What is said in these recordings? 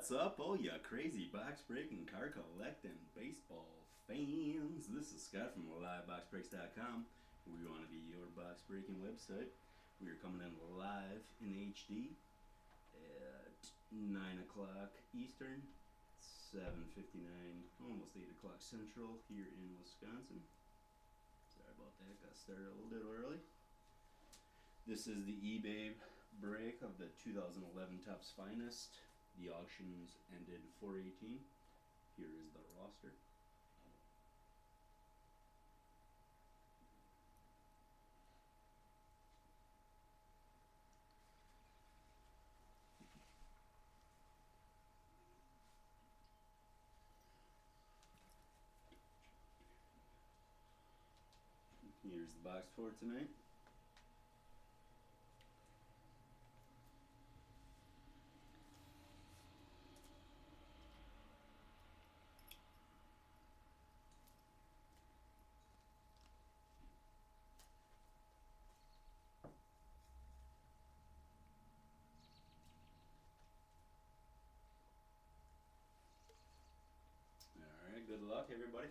What's up, all ya crazy box breaking, car collecting, baseball fans? This is Scott from LiveBoxBreaks.com. We want to be your box breaking website. We are coming in live in HD at 9 o'clock Eastern, 7:59, almost 8 o'clock Central here in Wisconsin. Sorry about that, got started a little early. This is the eBay break of the 2011 Topps Finest. The auctions ended 4/18. Here is the roster. Here's the box for tonight. Alright, good luck everybody.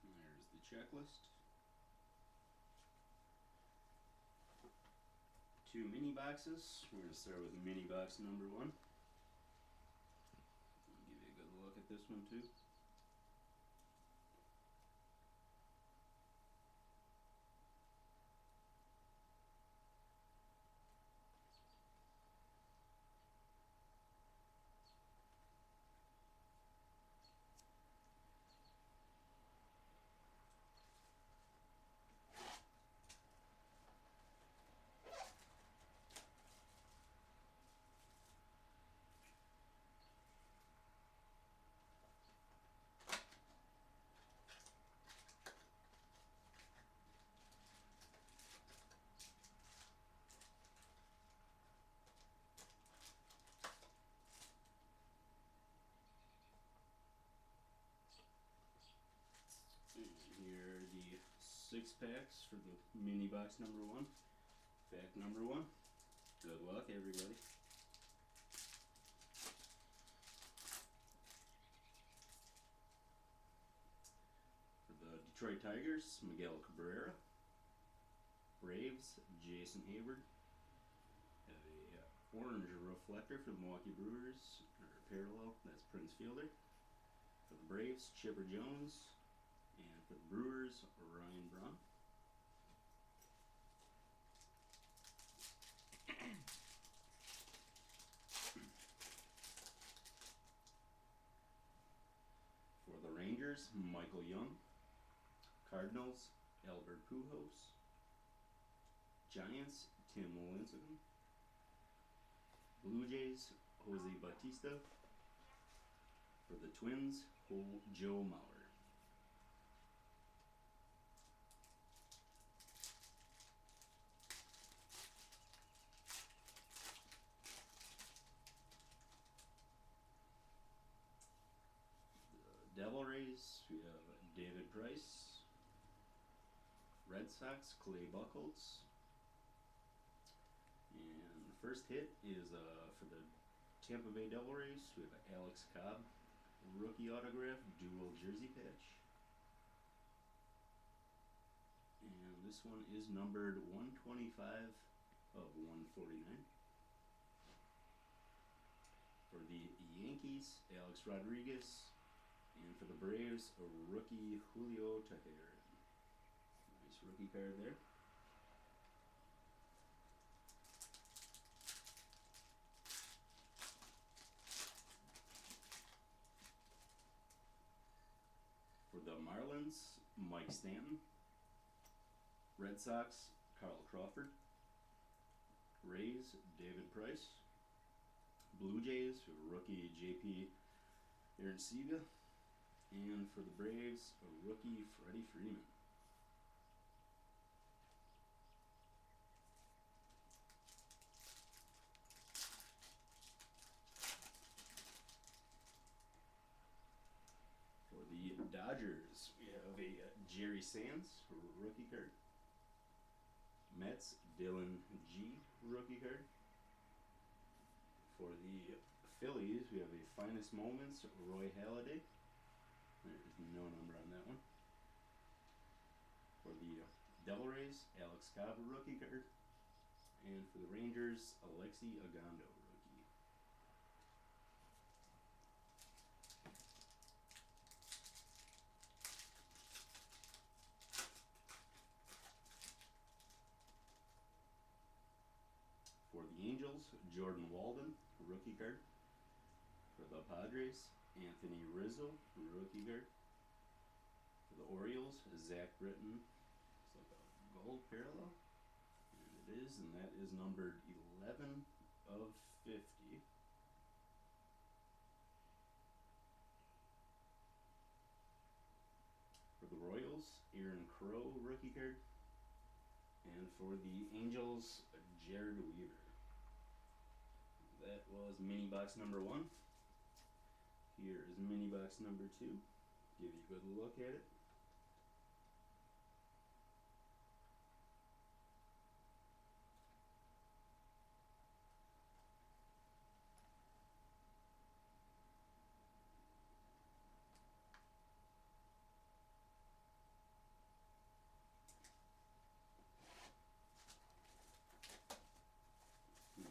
There's the checklist. 2 mini boxes. We're going to start with mini box number 1. I'll give you a good look at this one too. Here are the 6 packs for the mini box number 1. Pack number 1. Good luck, everybody. For the Detroit Tigers, Miguel Cabrera. Braves, Jason Hayward. Have a orange reflector for the Milwaukee Brewers, or parallel, that's Prince Fielder. For the Braves, Chipper Jones. And for the Brewers, Ryan Braun. For the Rangers, Michael Young. Cardinals, Albert Pujols. Giants, Tim Lincecum. Blue Jays, Jose Bautista. For the Twins, Joe Mauer. Devil Rays, we have David Price. Red Sox, Clay Buchholz. And the first hit is for the Tampa Bay Devil Rays, we have Alex Cobb. Rookie autograph, dual jersey patch. And this one is numbered 125 of 149. For the Yankees, Alex Rodriguez. And for the Braves, a rookie, Julio Teheran. Nice rookie card there. For the Marlins, Mike Stanton. Red Sox, Carl Crawford. Rays, David Price. Blue Jays, rookie, JP Arencibia. And for the Braves, a rookie, Freddie Freeman. Gary Sands, rookie card. Mets, Dylan G, rookie card. For the Phillies, we have a Finest Moments, Roy Halladay. There's no number on that one. For the Devil Rays, Alex Cobb, rookie card. And for the Rangers, Alexi Ogando, rookie. For the Angels, Jordan Walden, rookie card. For the Padres, Anthony Rizzo, rookie card. For the Orioles, Zach Britton. It's like a gold parallel. And it is, and that is numbered 11 of 50. For the Royals, Aaron Crow, rookie card. And for the Angels, Jared Weaver. That was mini box number 1. Here is mini box number 2. Give you a good look at it.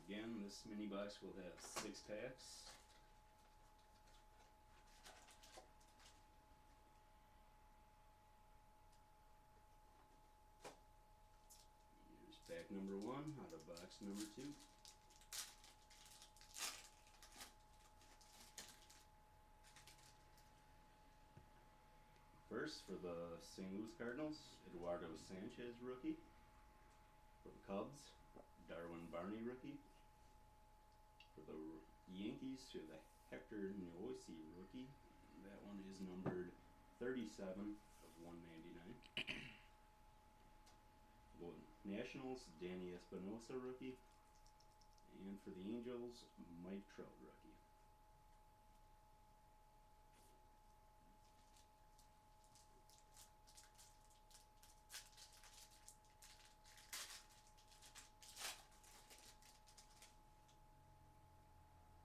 Again, this mini box will have 6 packs. Here's pack number 1 out of box number 2. First, for the St. Louis Cardinals, Eduardo Sanchez, rookie. For the Cubs, Darwin Barney, rookie. For the Yankees, we have the Hector Neosi, rookie. That one is numbered 37 of 199. For the Nationals, Danny Espinosa, rookie. And for the Angels, Mike Trout, rookie.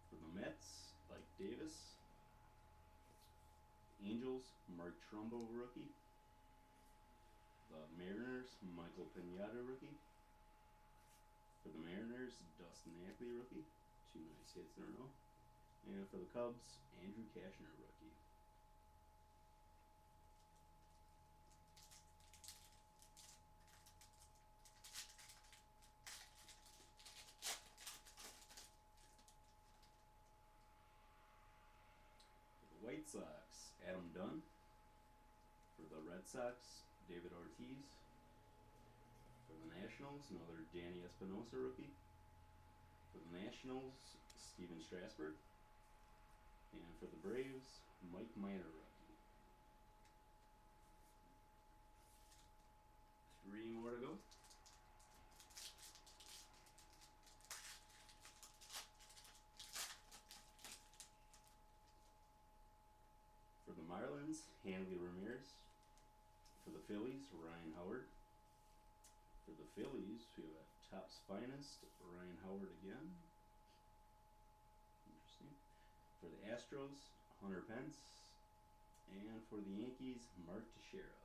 For the Mets, Ike Davis. Angels, Mark Trumbo, rookie. The Mariners, Michael Pineda, rookie. For the Mariners, Dustin Ackley, rookie. 2 nice hits in a row. And for the Cubs, Andrew Cashner, rookie. For the White Sox, Adam Dunn. For the Red Sox, David Ortiz. For the Nationals, another Danny Espinosa, rookie. For the Nationals, Steven Strasburg. And for the Braves, Mike Minor, rookie. 3 more to go. For the Marlins, Hanley Ramirez. For the Phillies, Ryan Howard. For the Phillies, we have Topps Finest, Ryan Howard again. Interesting. For the Astros, Hunter Pence. And for the Yankees, Mark Teixeira.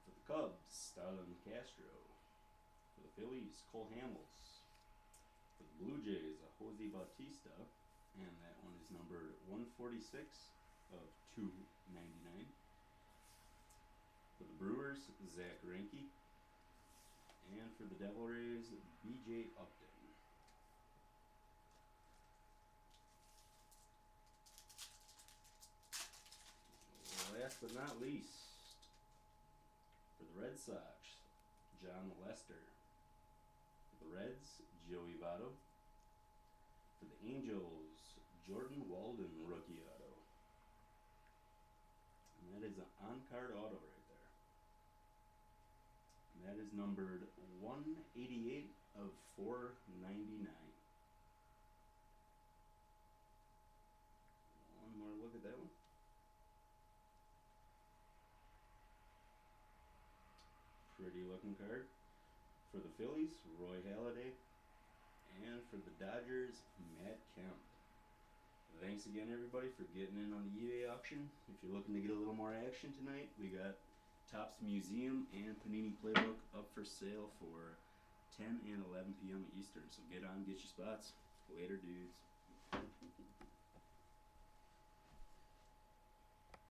For the Cubs, Starlin Castro. For the Phillies, Cole Hamels. For the Blue Jays, Jose Bautista. And that one is numbered 146 of 299. For the Brewers, Zach Greinke. And for the Devil Rays, B.J. Upton. Last but not least, for the Red Sox, John Lester. For the Reds, Joey Votto. For the Angels, Jordan Walden, rookie auto. And that is an on-card auto right there. And that is numbered 188 of 499. looking card. For the Phillies, Roy Halladay. And for the Dodgers, Matt Kemp. Thanks again, everybody, for getting in on the eBay auction. If you're looking to get a little more action tonight, we got Topps Museum and Panini Playbook up for sale for 10 and 11 p.m. Eastern. So get on, get your spots. Later, dudes.